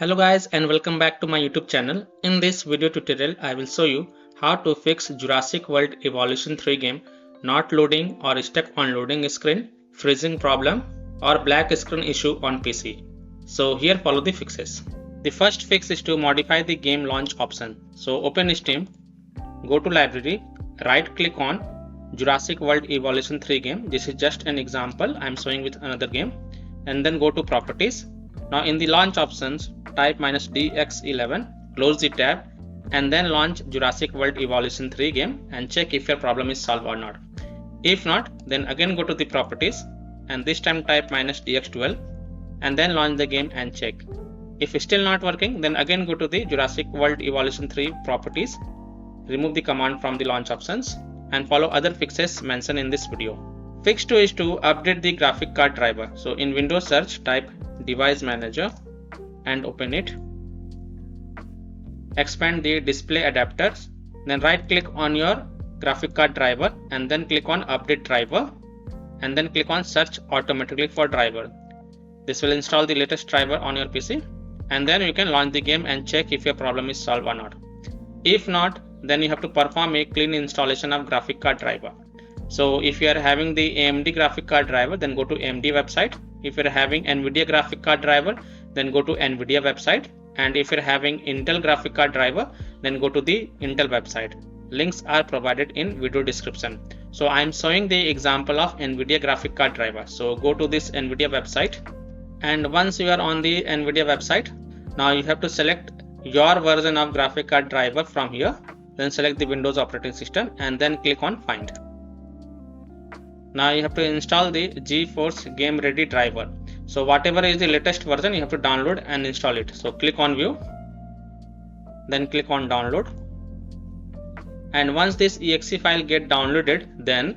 Hello guys and welcome back to my YouTube channel. In this video tutorial I will show you how to fix Jurassic World Evolution 3 game not loading or stuck on loading screen, freezing problem or black screen issue on PC. So here follow the fixes. The first fix is to modify the game launch option. So open Steam, go to library, right click on Jurassic World Evolution 3 game. This is just an example I am showing with another game, and then go to properties. Now in the launch options type -DX11, close the tab and then launch Jurassic World Evolution 3 game and check if your problem is solved or not. If not, then again go to the properties and this time type -DX12 and then launch the game and check. If it's still not working, then again go to the Jurassic World Evolution 3 properties, remove the command from the launch options and follow other fixes mentioned in this video. Fix 2 is to update the graphic card driver. So in Windows search type device manager and open it. Expand the display adapters, then right click on your graphic card driver and then click on update driver and then click on search automatically for driver. This will install the latest driver on your PC and then you can launch the game and check if your problem is solved or not. If not, then you have to perform a clean installation of graphic card driver. So if you are having the AMD graphic card driver, then go to AMD website. If you are having NVIDIA graphic card driver, then go to NVIDIA website. And if you are having Intel graphic card driver, then go to the Intel website. Links are provided in video description. So I am showing the example of NVIDIA graphic card driver. So go to this NVIDIA website, and once you are on the NVIDIA website, now you have to select your version of graphic card driver from here. Then select the Windows operating system and then click on find. Now you have to install the GeForce Game Ready driver. So whatever is the latest version, you have to download and install it. So click on view, then click on download. And once this exe file get downloaded, then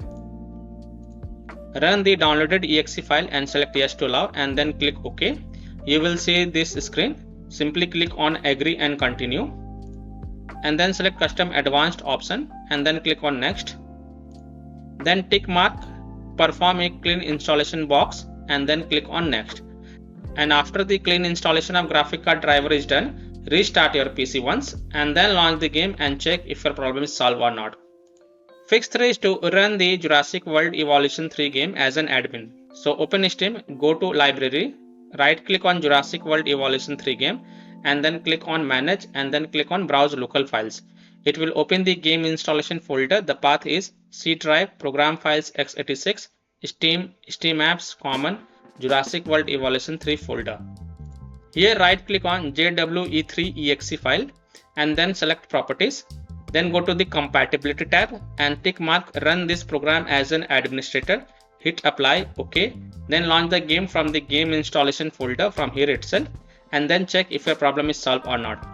run the downloaded exe file and select yes to allow and then click OK. You will see this screen. Simply click on agree and continue. And then select custom advanced option and then click on next. Then tick mark perform a clean installation box and then click on next. And after the clean installation of graphic card driver is done, restart your PC once and then launch the game and check if your problem is solved or not. Fix 3 is to run the Jurassic World Evolution 3 game as an admin. So open Steam, go to library, right click on Jurassic World Evolution 3 game and then click on manage and then click on browse local files. It will open the game installation folder. The path is C drive, program files x86, Steam apps, common, Jurassic World Evolution 3 folder. Here right click on JWE3 exe file and then select properties. Then go to the compatibility tab and tick mark run this program as an administrator. Hit apply, OK. Then launch the game from the game installation folder from here itself and then check if your problem is solved or not.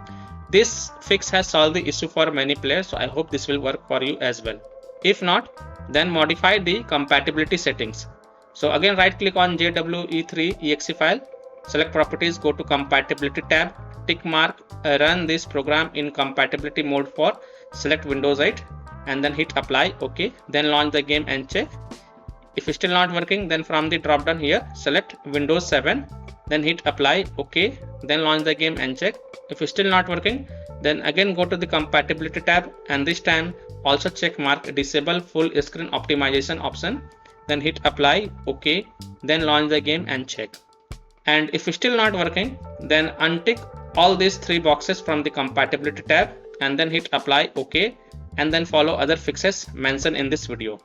This fix has solved the issue for many players, so I hope this will work for you as well. If not, then modify the compatibility settings. So again right click on JWE3 exe file, select properties, go to compatibility tab, tick mark run this program in compatibility mode for select Windows 8 and then hit apply, OK. Then launch the game and check. If it's still not working, then from the drop down here select Windows 7, then hit apply, OK. Then launch the game and check. If it's still not working, then again go to the compatibility tab and this time also check mark disable full screen optimization option, then hit apply, OK. Then launch the game and check. And if it's still not working, then untick all these 3 boxes from the compatibility tab and then hit apply, OK. And then follow other fixes mentioned in this video.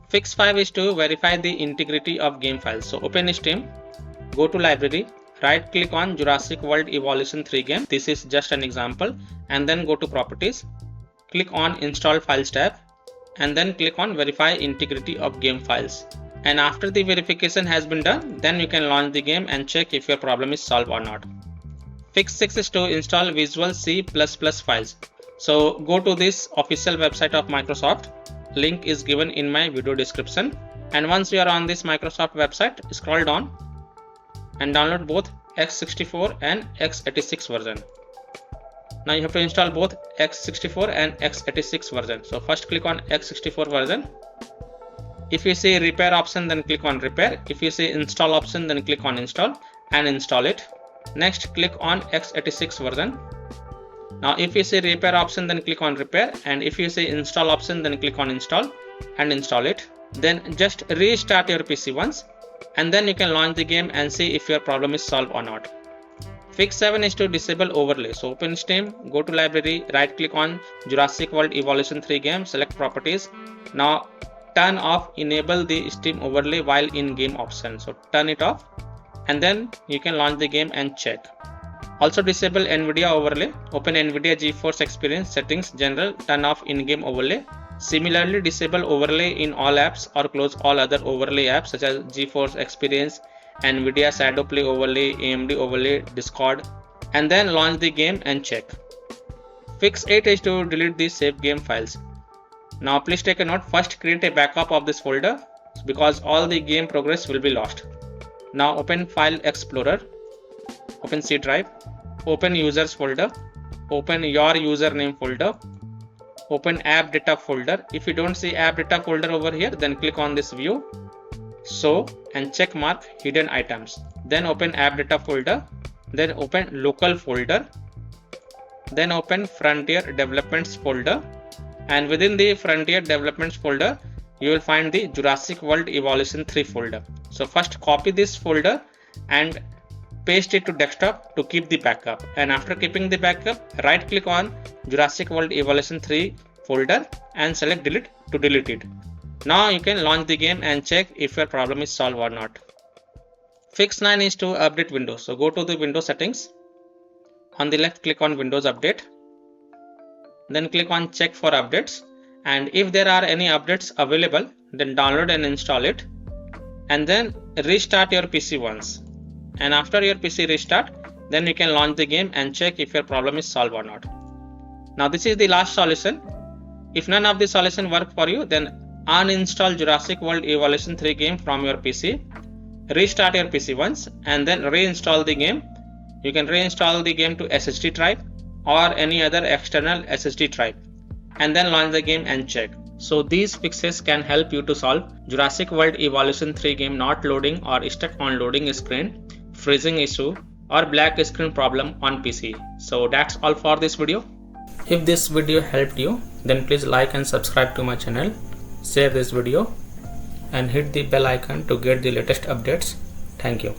Fix 5 is to verify the integrity of game files. So open Steam, go to library, right click on Jurassic World Evolution 3 game. This is just an example. And then go to properties, click on install files tab and then click on verify integrity of game files. And after the verification has been done, then you can launch the game and check if your problem is solved or not. Fix 6 is to install Visual C++ files. So go to this official website of Microsoft. Link is given in my video description. And once you are on this Microsoft website, scroll down and download both x64 and x86 version. Now you have to install both x64 and x86 version. So first click on x64 version. If you see repair option, then click on repair. If you see install option, then click on install and install it. Next, click on x86 version. Now if you see repair option, then click on repair, and if you see install option, then click on install and install it. Then just restart your PC once, and then you can launch the game and see if your problem is solved or not. Fix 7 is to disable overlay. So open Steam, go to library, right click on Jurassic World Evolution 3 game, select properties. Now turn off enable the Steam overlay while in game option. So turn it off, and then you can launch the game and check. Also disable NVIDIA overlay. Open NVIDIA GeForce Experience settings, general, turn off in-game overlay. Similarly, disable overlay in all apps or close all other overlay apps such as GeForce Experience, NVIDIA Shadow Play overlay, AMD overlay, Discord, and then launch the game and check. Fix 8 is to delete the saved game files. Now please take a note, first create a backup of this folder because all the game progress will be lost. Now open File Explorer, open C drive, open users folder, open your username folder, open app data folder. If you don't see app data folder over here, then click on this view, show, and check mark hidden items. Then open app data folder, then open local folder, then open Frontier Developments folder, and within the Frontier Developments folder you will find the Jurassic World Evolution 3 folder. So first copy this folder and paste it to desktop to keep the backup, and after keeping the backup, right click on Jurassic World Evolution 3 folder and select delete to delete it. Now you can launch the game and check if your problem is solved or not. Fix 9 is to update Windows. So go to the Windows settings. On the left, click on Windows Update. Then click on check for updates, and if there are any updates available, then download and install it, and then restart your PC once. And after your PC restart, then you can launch the game and check if your problem is solved or not. Now this is the last solution. If none of the solution work for you, then uninstall Jurassic World Evolution 3 game from your PC, restart your PC once, and then reinstall the game. You can reinstall the game to SSD drive or any other external SSD drive, and then launch the game and check. So these fixes can help you to solve Jurassic World Evolution 3 game not loading or stuck on loading screen, freezing issue, or black screen problem on PC. So that's all for this video. If this video helped you, then please like and subscribe to my channel, share this video, and hit the bell icon to get the latest updates. Thank you.